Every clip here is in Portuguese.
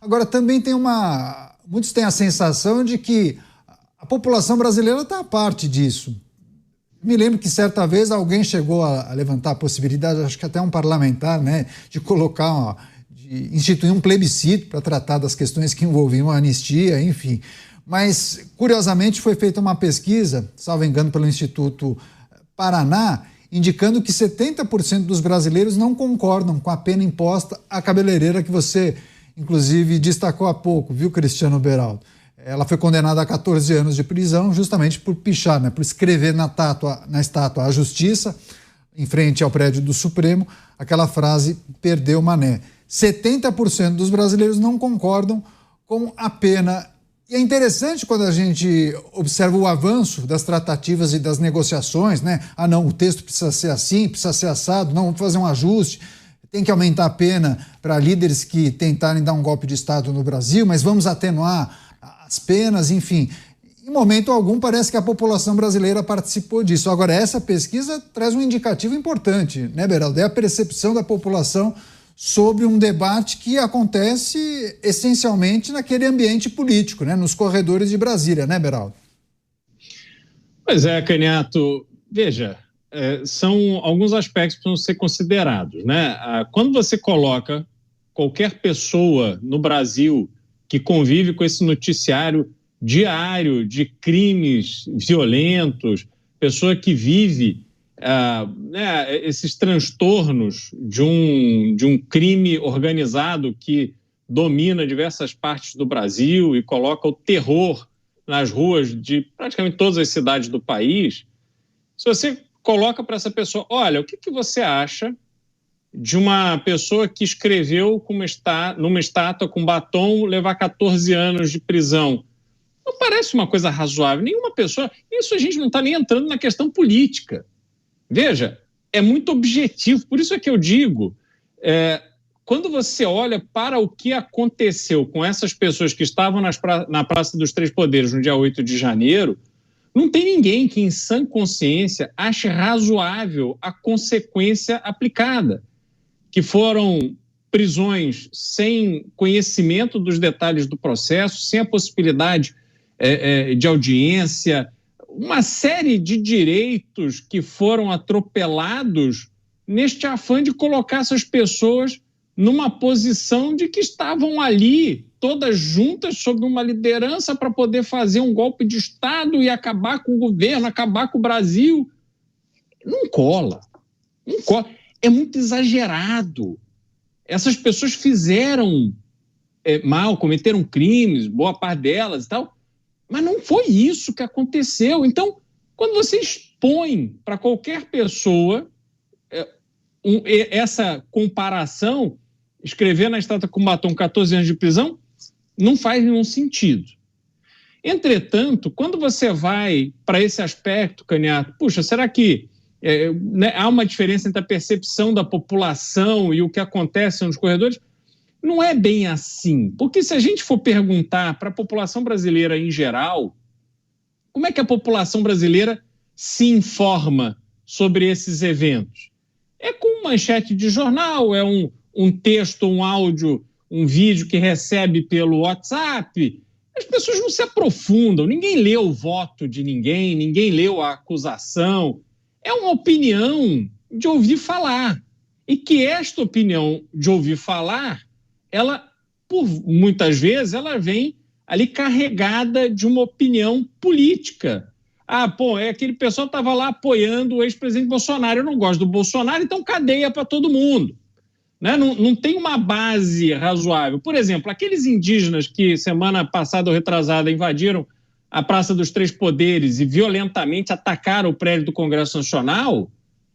Agora, também muitos têm a sensação de que a população brasileira está à parte disso. Me lembro que certa vez alguém chegou a levantar a possibilidade, acho que até um parlamentar, né, de instituir um plebiscito para tratar das questões que envolviam a anistia, enfim. Mas, curiosamente, foi feita uma pesquisa, salvo engano, pelo Instituto Paraná, indicando que 70% dos brasileiros não concordam com a pena imposta à cabeleireira que você, inclusive, destacou há pouco, viu, Cristiano Beraldo? Ela foi condenada a 14 anos de prisão justamente por pichar, né, por escrever na estátua a justiça, em frente ao prédio do Supremo, aquela frase "perdeu Mané". 70% dos brasileiros não concordam com a pena. E é interessante quando a gente observa o avanço das tratativas e das negociações, né? Ah, não, o texto precisa ser assim, precisa ser assado, não, vamos fazer um ajuste. Tem que aumentar a pena para líderes que tentarem dar um golpe de Estado no Brasil, mas vamos atenuar as penas, enfim. Em momento algum, parece que a população brasileira participou disso. Agora, essa pesquisa traz um indicativo importante, né, Beraldo? É a percepção da população sobre um debate que acontece essencialmente naquele ambiente político, né, nos corredores de Brasília, né, Beraldo? Pois é, Caniato. Veja, são alguns aspectos que precisam ser considerados, né? Quando você coloca qualquer pessoa no Brasil que convive com esse noticiário diário de crimes violentos, pessoa que vive esses transtornos de um crime organizado que domina diversas partes do Brasil e coloca o terror nas ruas de praticamente todas as cidades do país. Se você coloca para essa pessoa, olha, o que você acha de uma pessoa que escreveu numa estátua com batom levar 14 anos de prisão? Não parece uma coisa razoável. Nenhuma pessoa... Isso a gente não está nem entrando na questão política. Veja, é muito objetivo. Por isso é que eu digo, quando você olha para o que aconteceu com essas pessoas que estavam na Praça dos Três Poderes no dia 8 de janeiro, não tem ninguém que, em sã consciência, ache razoável a consequência aplicada, que foram prisões sem conhecimento dos detalhes do processo, sem a possibilidade de audiência, uma série de direitos que foram atropelados neste afã de colocar essas pessoas numa posição de que estavam ali, todas juntas, sob uma liderança para poder fazer um golpe de Estado e acabar com o governo, acabar com o Brasil. Não cola. Não cola. É muito exagerado. Essas pessoas fizeram mal, cometeram crimes, boa parte delas e tal, mas não foi isso que aconteceu. Então, quando você expõe para qualquer pessoa essa comparação, escrever na estátua com batom 14 anos de prisão, não faz nenhum sentido. Entretanto, quando você vai para esse aspecto, Caniato, puxa, será que há uma diferença entre a percepção da população e o que acontece nos corredores? Não é bem assim, porque se a gente for perguntar para a população brasileira em geral, como é que a população brasileira se informa sobre esses eventos? É com manchete de jornal, é um texto, um áudio, um vídeo que recebe pelo WhatsApp. As pessoas não se aprofundam, ninguém lê o voto de ninguém, ninguém leu a acusação. É uma opinião de ouvir falar. E que esta opinião de ouvir falar, ela, por muitas vezes, ela vem ali carregada de uma opinião política. Aquele pessoal estava lá apoiando o ex-presidente Bolsonaro. Eu não gosto do Bolsonaro, então cadeia para todo mundo. Né? Não tem uma base razoável. Por exemplo, aqueles indígenas que semana passada ou retrasada invadiram a Praça dos Três Poderes e violentamente atacaram o prédio do Congresso Nacional,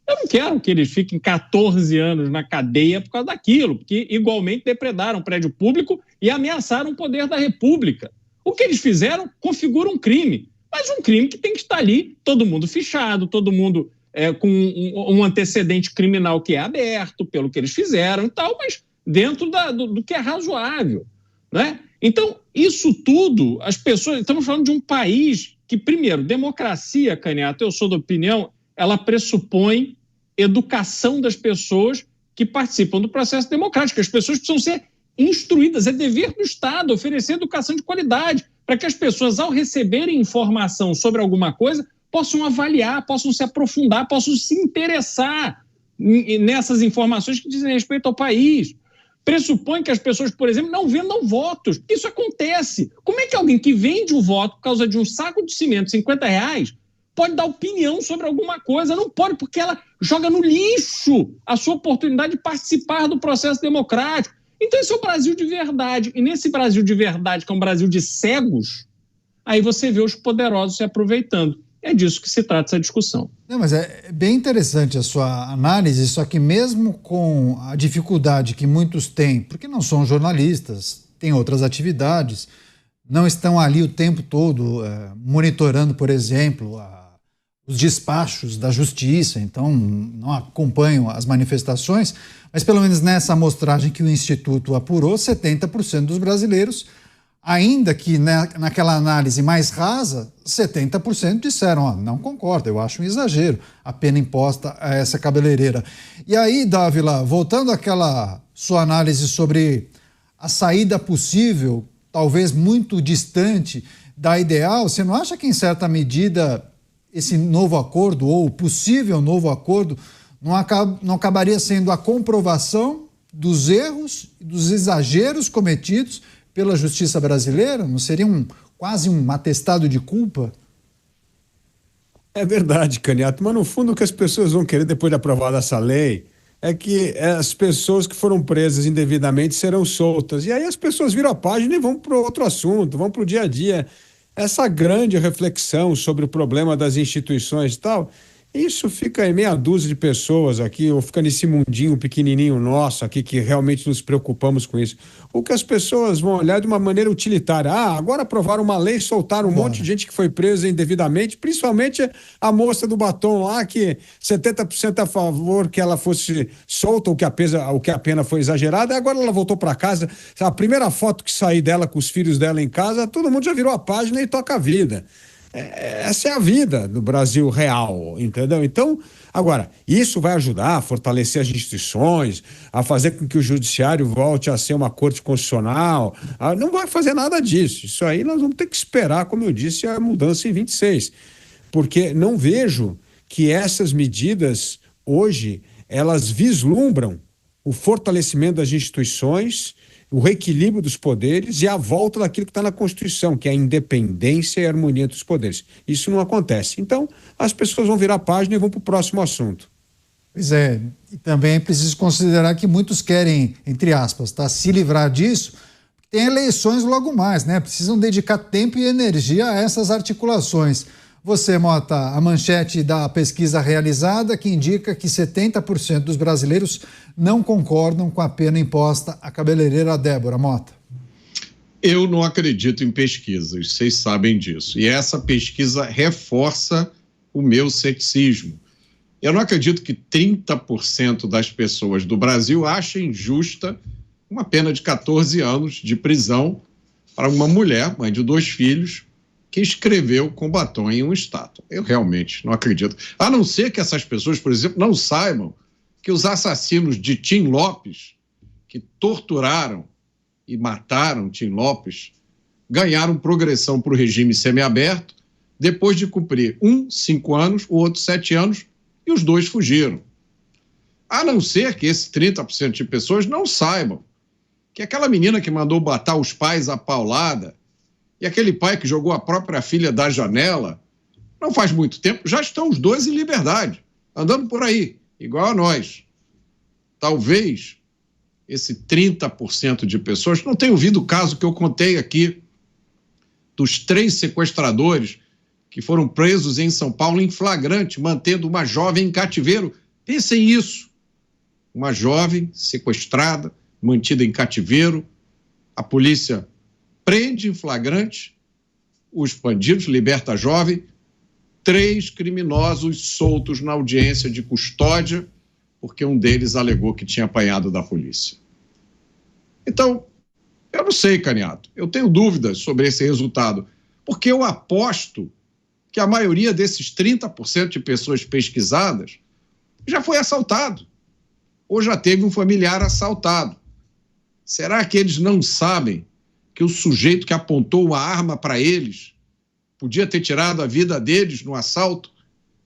eu não quero que eles fiquem 14 anos na cadeia por causa daquilo, porque igualmente depredaram o prédio público e ameaçaram o poder da República. O que eles fizeram configura um crime, mas um crime que tem que estar ali, todo mundo fichado, todo mundo com um antecedente criminal que é aberto pelo que eles fizeram e tal, mas dentro do que é razoável, né? Então, isso tudo, as pessoas... Estamos falando de um país que, primeiro, democracia, Caniato, eu sou da opinião, ela pressupõe educação das pessoas que participam do processo democrático. As pessoas precisam ser instruídas. É dever do Estado oferecer educação de qualidade para que as pessoas, ao receberem informação sobre alguma coisa, possam avaliar, possam se aprofundar, possam se interessar nessas informações que dizem respeito ao país. Pressupõe que as pessoas, por exemplo, não vendam votos. Isso acontece. Como é que alguém que vende o voto por causa de um saco de cimento, R$50, pode dar opinião sobre alguma coisa? Não pode, porque ela joga no lixo a sua oportunidade de participar do processo democrático. Então esse é o Brasil de verdade. E nesse Brasil de verdade, que é um Brasil de cegos, aí você vê os poderosos se aproveitando. É disso que se trata essa discussão. Não, mas é bem interessante a sua análise, só que mesmo com a dificuldade que muitos têm, porque não são jornalistas, têm outras atividades, não estão ali o tempo todo monitorando, por exemplo, os despachos da justiça, então não acompanham as manifestações, mas pelo menos nessa amostragem que o Instituto apurou, 70% dos brasileiros, ainda que naquela análise mais rasa, 70% disseram, não concordo, eu acho um exagero a pena imposta a essa cabeleireira. E aí, Dávila, voltando àquela sua análise sobre a saída possível, talvez muito distante da ideal, você não acha que em certa medida esse novo acordo ou o possível novo acordo não acabaria sendo a comprovação dos erros e dos exageros cometidos pela justiça brasileira? Não seria quase um atestado de culpa? É verdade, Caniato, mas no fundo o que as pessoas vão querer depois de aprovada essa lei é que as pessoas que foram presas indevidamente serão soltas. E aí as pessoas viram a página e vão para outro assunto, vão para o dia a dia. Essa grande reflexão sobre o problema das instituições e tal, isso fica em meia dúzia de pessoas aqui, ou fica nesse mundinho pequenininho nosso aqui, que realmente nos preocupamos com isso. O que as pessoas vão olhar de uma maneira utilitária. Agora aprovaram uma lei, soltaram um monte de gente que foi presa indevidamente, principalmente a moça do batom lá, que 70% a favor que ela fosse solta, o que a pena foi exagerada, e agora ela voltou para casa. A primeira foto que sair dela com os filhos dela em casa, todo mundo já virou a página e toca a vida. Essa é a vida do Brasil real, entendeu? Então, agora, isso vai ajudar a fortalecer as instituições, a fazer com que o judiciário volte a ser uma corte constitucional. Não vai fazer nada disso. Isso aí nós vamos ter que esperar, como eu disse, a mudança em 26. Porque não vejo que essas medidas, hoje, elas vislumbram o fortalecimento das instituições, o reequilíbrio dos poderes e a volta daquilo que está na Constituição, que é a independência e a harmonia dos poderes. Isso não acontece. Então, as pessoas vão virar a página e vão para o próximo assunto. Pois é, e também é preciso considerar que muitos querem, entre aspas, se livrar disso, tem eleições logo mais, né? Precisam dedicar tempo e energia a essas articulações. Você, Mota, a manchete da pesquisa realizada que indica que 70% dos brasileiros não concordam com a pena imposta à cabeleireira. Débora, Mota. Eu não acredito em pesquisas, vocês sabem disso. E essa pesquisa reforça o meu ceticismo. Eu não acredito que 30% das pessoas do Brasil achem justa uma pena de 14 anos de prisão para uma mulher, mãe de 2 filhos, que escreveu com batom em uma estátua. Eu realmente não acredito. A não ser que essas pessoas, por exemplo, não saibam que os assassinos de Tim Lopes, que torturaram e mataram Tim Lopes, ganharam progressão para o regime semiaberto depois de cumprir 5 anos, o outro 7 anos, e os 2 fugiram. A não ser que esses 30% de pessoas não saibam que aquela menina que mandou matar os pais à paulada e aquele pai que jogou a própria filha da janela, não faz muito tempo, já estão os 2 em liberdade, andando por aí, igual a nós. Talvez esse 30% de pessoas, não tenham ouvido o caso que eu contei aqui, dos 3 sequestradores que foram presos em São Paulo em flagrante, mantendo uma jovem em cativeiro. Pensem nisso, uma jovem sequestrada, mantida em cativeiro, a polícia prende em flagrante os bandidos, liberta a jovem, 3 criminosos soltos na audiência de custódia, porque um deles alegou que tinha apanhado da polícia. Então, eu não sei, Caniato, eu tenho dúvidas sobre esse resultado, porque eu aposto que a maioria desses 30% de pessoas pesquisadas já foi assaltado, ou já teve um familiar assaltado. Será que eles não sabem que o sujeito que apontou uma arma para eles podia ter tirado a vida deles no assalto,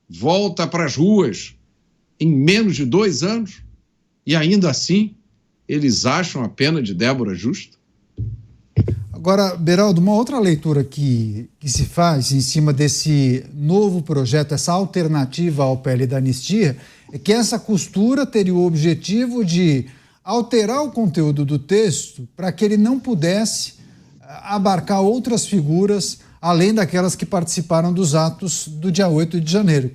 volta para as ruas em menos de 2 anos? E ainda assim, eles acham a pena de Débora justa? Agora, Beraldo, uma outra leitura que se faz em cima desse novo projeto, essa alternativa ao PL da anistia, é que essa costura teria o objetivo de alterar o conteúdo do texto para que ele não pudesse abarcar outras figuras além daquelas que participaram dos atos do dia 8 de janeiro.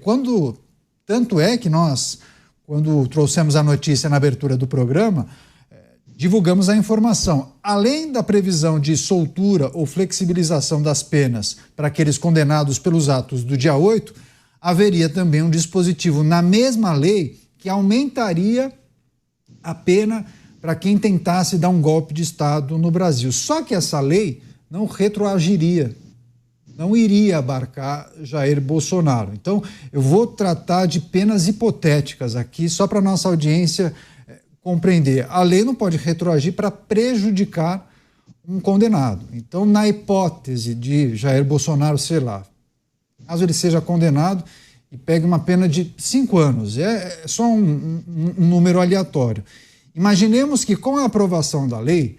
Tanto é que nós, quando trouxemos a notícia na abertura do programa, divulgamos a informação. Além da previsão de soltura ou flexibilização das penas para aqueles condenados pelos atos do dia 8, haveria também um dispositivo na mesma lei que aumentaria a pena para quem tentasse dar um golpe de Estado no Brasil. Só que essa lei não retroagiria, não iria abarcar Jair Bolsonaro. Então, eu vou tratar de penas hipotéticas aqui, só para a nossa audiência compreender. A lei não pode retroagir para prejudicar um condenado. Então, na hipótese de Jair Bolsonaro, sei lá, caso ele seja condenado e pegue uma pena de 5 anos, é só um número aleatório. Imaginemos que com a aprovação da lei,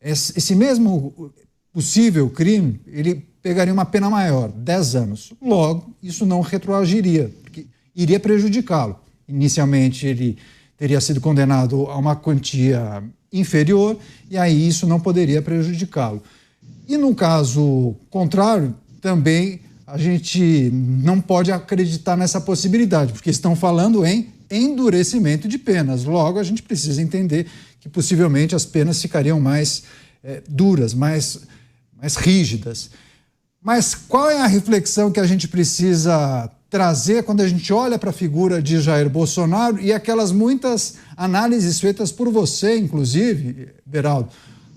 esse mesmo possível crime, ele pegaria uma pena maior, 10 anos. Logo, isso não retroagiria, porque iria prejudicá-lo. Inicialmente, ele teria sido condenado a uma quantia inferior e aí isso não poderia prejudicá-lo. E no caso contrário, também a gente não pode acreditar nessa possibilidade, porque estão falando em endurecimento de penas. Logo, a gente precisa entender que possivelmente as penas ficariam mais duras, mais rígidas. Mas qual é a reflexão que a gente precisa trazer quando a gente olha para a figura de Jair Bolsonaro e aquelas muitas análises feitas por você, inclusive, Beraldo,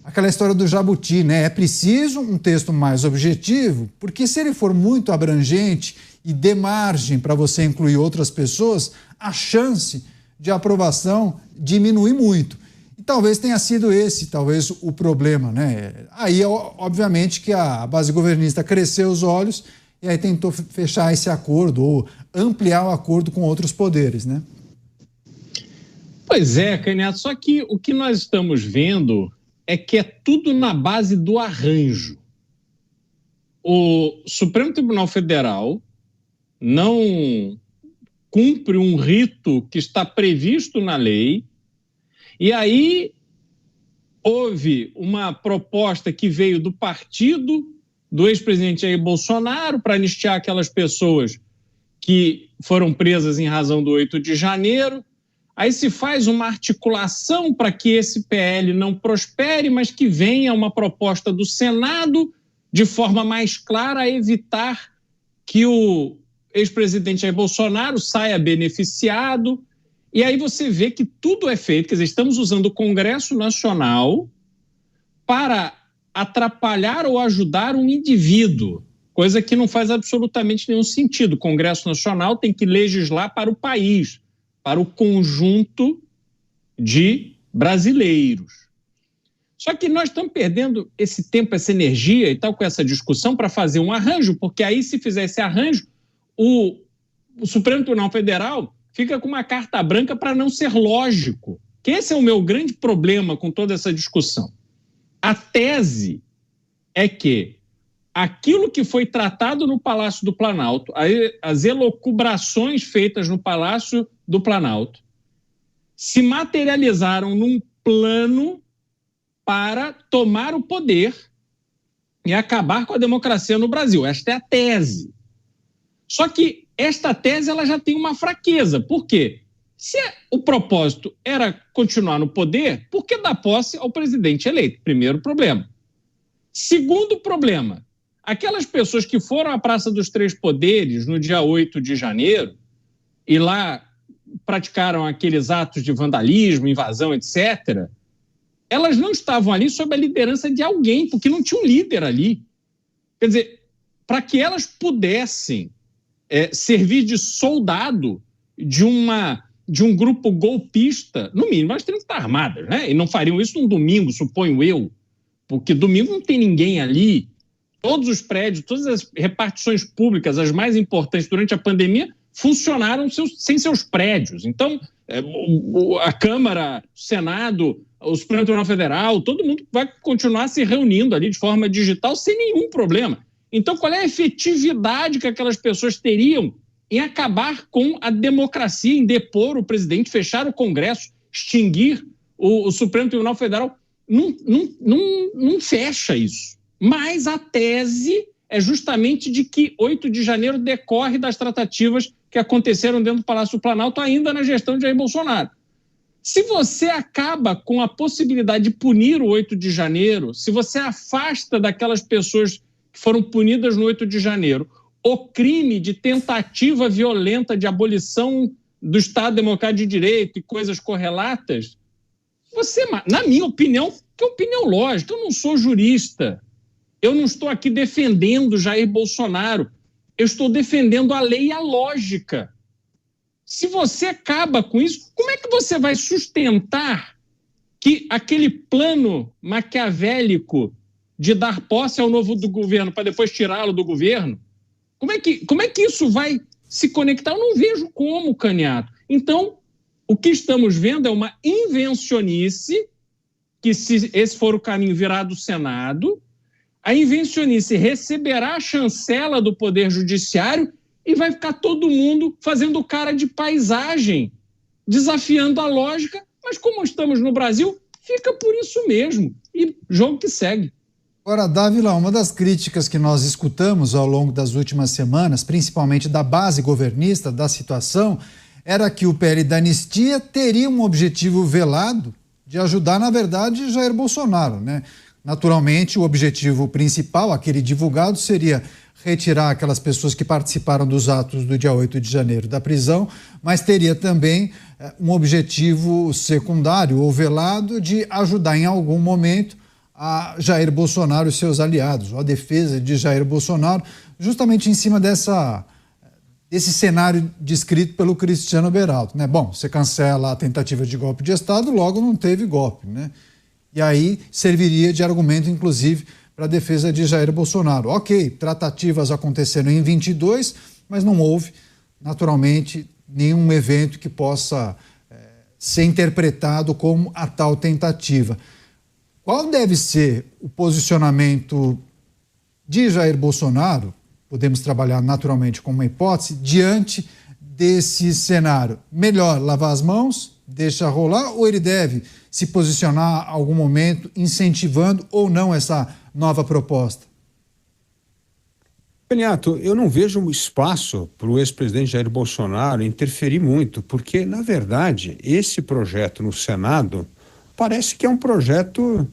aquela história do jabuti, né? É preciso um texto mais objetivo, porque se ele for muito abrangente e dê margem para você incluir outras pessoas, a chance de aprovação diminui muito. E talvez tenha sido esse, talvez, o problema, né? Aí, obviamente, que a base governista cresceu os olhos e aí tentou fechar esse acordo ou ampliar o acordo com outros poderes, né? Pois é, Canhato, só que o que nós estamos vendo é que é tudo na base do arranjo. O Supremo Tribunal Federal não cumpre um rito que está previsto na lei, e aí houve uma proposta que veio do partido do ex-presidente Jair Bolsonaro para anistiar aquelas pessoas que foram presas em razão do 8 de janeiro. Aí se faz uma articulação para que esse PL não prospere, mas que venha uma proposta do Senado de forma mais clara a evitar que o ex-presidente Jair Bolsonaro saia beneficiado. E aí você vê que tudo é feito, quer dizer, estamos usando o Congresso Nacional para atrapalhar ou ajudar um indivíduo, coisa que não faz absolutamente nenhum sentido. O Congresso Nacional tem que legislar para o país, para o conjunto de brasileiros. Só que nós estamos perdendo esse tempo, essa energia e tal com essa discussão para fazer um arranjo, porque aí se fizer esse arranjo, o Supremo Tribunal Federal fica com uma carta branca para não ser lógico. Que esse é o meu grande problema com toda essa discussão. A tese é que aquilo que foi tratado no Palácio do Planalto, as elucubrações feitas no Palácio do Planalto, se materializaram num plano para tomar o poder e acabar com a democracia no Brasil. Esta é a tese. Só que esta tese ela já tem uma fraqueza. Por quê? Se o propósito era continuar no poder, por que dar posse ao presidente eleito? Primeiro problema. Segundo problema, aquelas pessoas que foram à Praça dos Três Poderes no dia 8 de janeiro e lá praticaram aqueles atos de vandalismo, invasão, etc., elas não estavam ali sob a liderança de alguém, porque não tinha um líder ali. Quer dizer, para que elas pudessem servir de soldado de uma de um grupo golpista, no mínimo, elas teriam que estar armadas, né? E não fariam isso num domingo, suponho eu, porque domingo não tem ninguém ali. Todos os prédios, todas as repartições públicas, as mais importantes durante a pandemia, funcionaram sem seus prédios. Então, a Câmara, o Senado, o Supremo Tribunal Federal, todo mundo vai continuar se reunindo ali de forma digital sem nenhum problema. Então, qual é a efetividade que aquelas pessoas teriam em acabar com a democracia, em depor o presidente, fechar o Congresso, extinguir o Supremo Tribunal Federal? Não fecha isso. Mas a tese é justamente de que 8 de janeiro decorre das tratativas que aconteceram dentro do Palácio do Planalto ainda na gestão de Jair Bolsonaro. Se você acaba com a possibilidade de punir o 8 de janeiro, se você afasta daquelas pessoas que foram punidas no 8 de janeiro o crime de tentativa violenta de abolição do Estado Democrático de Direito e coisas correlatas, você, na minha opinião, que é opinião lógica, eu não sou jurista, eu não estou aqui defendendo Jair Bolsonaro, eu estou defendendo a lei e a lógica. Se você acaba com isso, como é que você vai sustentar que aquele plano maquiavélico de dar posse ao novo do governo para depois tirá-lo do governo, como é que isso vai se conectar? Eu não vejo como, Caniato. Então, o que estamos vendo é uma invencionice, que se esse for o caminho, virá do Senado. A invencionice receberá a chancela do Poder Judiciário e vai ficar todo mundo fazendo cara de paisagem, desafiando a lógica, mas como estamos no Brasil, fica por isso mesmo. E jogo que segue. Agora, Dávila, uma das críticas que nós escutamos ao longo das últimas semanas, principalmente da base governista da situação, era que o PL da anistia teria um objetivo velado de ajudar, na verdade, Jair Bolsonaro, né? Naturalmente, o objetivo principal, aquele divulgado, seria retirar aquelas pessoas que participaram dos atos do dia 8 de janeiro da prisão, mas teria também um objetivo secundário ou velado de ajudar em algum momento a Jair Bolsonaro e seus aliados, ou a defesa de Jair Bolsonaro, justamente em cima desse cenário descrito pelo Cristiano Beraldo, né? Bom, você cancela a tentativa de golpe de Estado, logo não teve golpe, né? E aí serviria de argumento, inclusive, para a defesa de Jair Bolsonaro. Ok, tratativas aconteceram em 22, mas não houve, naturalmente, nenhum evento que possa ser interpretado como a tal tentativa. Qual deve ser o posicionamento de Jair Bolsonaro, podemos trabalhar naturalmente como uma hipótese, diante desse cenário? Melhor lavar as mãos, deixa rolar, ou ele deve se posicionar a algum momento incentivando ou não essa nova proposta? Caniato, eu não vejo um espaço para o ex-presidente Jair Bolsonaro interferir muito, porque, na verdade, esse projeto no Senado parece que é um projeto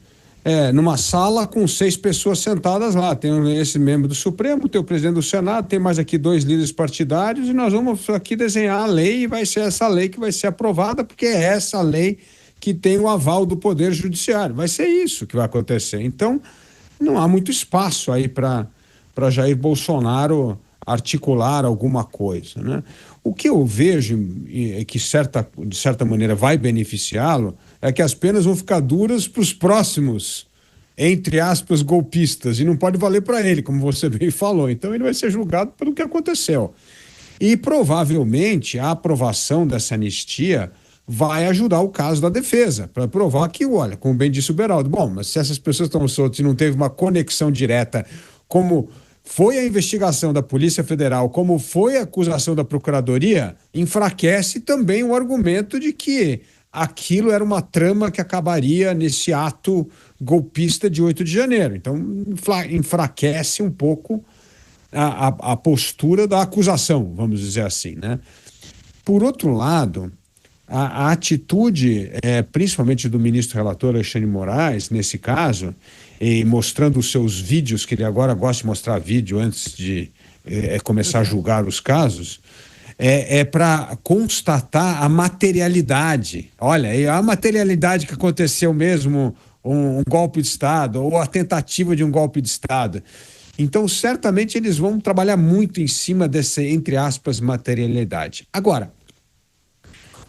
numa sala com 6 pessoas sentadas lá. Tem esse membro do Supremo, tem o presidente do Senado, tem mais aqui 2 líderes partidários e nós vamos aqui desenhar a lei e vai ser essa lei que vai ser aprovada, porque é essa lei que tem o aval do Poder Judiciário. Vai ser isso que vai acontecer. Então, não há muito espaço aí para Jair Bolsonaro articular alguma coisa, né? O que eu vejo que de certa maneira vai beneficiá-lo é que as penas vão ficar duras para os próximos, entre aspas, golpistas, e não pode valer para ele, como você bem falou. Então ele vai ser julgado pelo que aconteceu. E provavelmente a aprovação dessa anistia vai ajudar o caso da defesa, para provar que, olha, como bem disse o Beraldo, bom, mas se essas pessoas estão soltas e não teve uma conexão direta, como foi a investigação da Polícia Federal, como foi a acusação da Procuradoria, enfraquece também o argumento de que aquilo era uma trama que acabaria nesse ato golpista de 8 de janeiro. Então, enfraquece um pouco a postura da acusação, vamos dizer assim, né? Por outro lado, a atitude, principalmente do ministro relator Alexandre de Moraes, nesse caso, e mostrando os seus vídeos, que ele agora gosta de mostrar vídeo antes de começar a julgar os casos, para constatar a materialidade. Olha, é a materialidade que aconteceu mesmo um golpe de Estado ou a tentativa de um golpe de Estado. Então, certamente eles vão trabalhar muito em cima dessa, entre aspas, materialidade. Agora,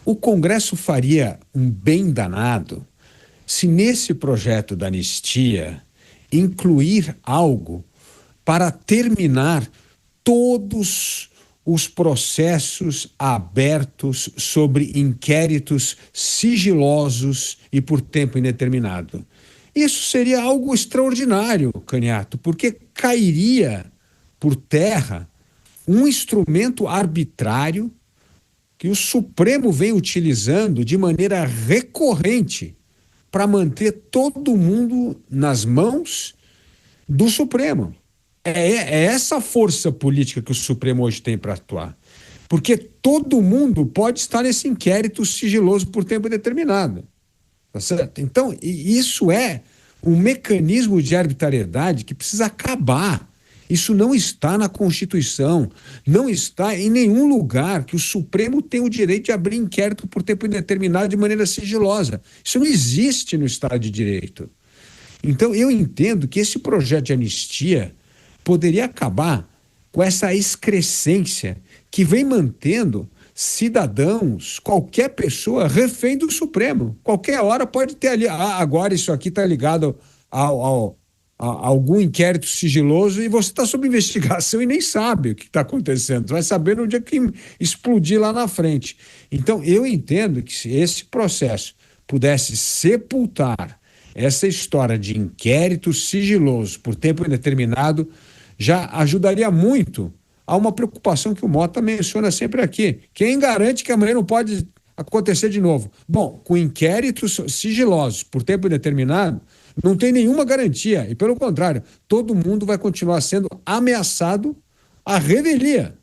o Congresso faria um bem danado se nesse projeto da anistia incluir algo para terminar todos os processos abertos sobre inquéritos sigilosos e por tempo indeterminado. Isso seria algo extraordinário, Caniato, porque cairia por terra um instrumento arbitrário que o Supremo vem utilizando de maneira recorrente para manter todo mundo nas mãos do Supremo. É essa força política que o Supremo hoje tem para atuar. Porque todo mundo pode estar nesse inquérito sigiloso por tempo determinado. Tá certo? Então, isso é um mecanismo de arbitrariedade que precisa acabar. Isso não está na Constituição, não está em nenhum lugar que o Supremo tem o direito de abrir inquérito por tempo indeterminado de maneira sigilosa. Isso não existe no Estado de Direito. Então, eu entendo que esse projeto de anistia poderia acabar com essa excrescência que vem mantendo cidadãos, qualquer pessoa, refém do Supremo. Qualquer hora pode ter ali, agora isso aqui está ligado a algum inquérito sigiloso e você está sob investigação e nem sabe o que está acontecendo. Você vai saber no dia que explodir lá na frente. Então, eu entendo que se esse processo pudesse sepultar essa história de inquérito sigiloso por tempo indeterminado, já ajudaria muito a uma preocupação que o Mota menciona sempre aqui. Quem garante que amanhã não pode acontecer de novo? Bom, com inquéritos sigilosos por tempo indeterminado, não tem nenhuma garantia. E, pelo contrário, todo mundo vai continuar sendo ameaçado à revelia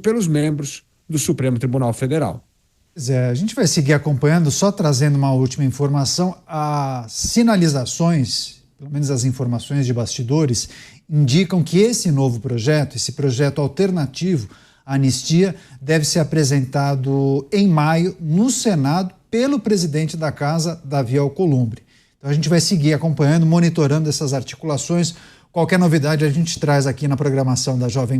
pelos membros do Supremo Tribunal Federal. Pois é, a gente vai seguir acompanhando, só trazendo uma última informação. As sinalizações, pelo menos as informações de bastidores, indicam que esse novo projeto, esse projeto alternativo à anistia, deve ser apresentado em maio no Senado pelo presidente da Casa, Davi Alcolumbre. Então a gente vai seguir acompanhando, monitorando essas articulações. Qualquer novidade a gente traz aqui na programação da Jovem Pan.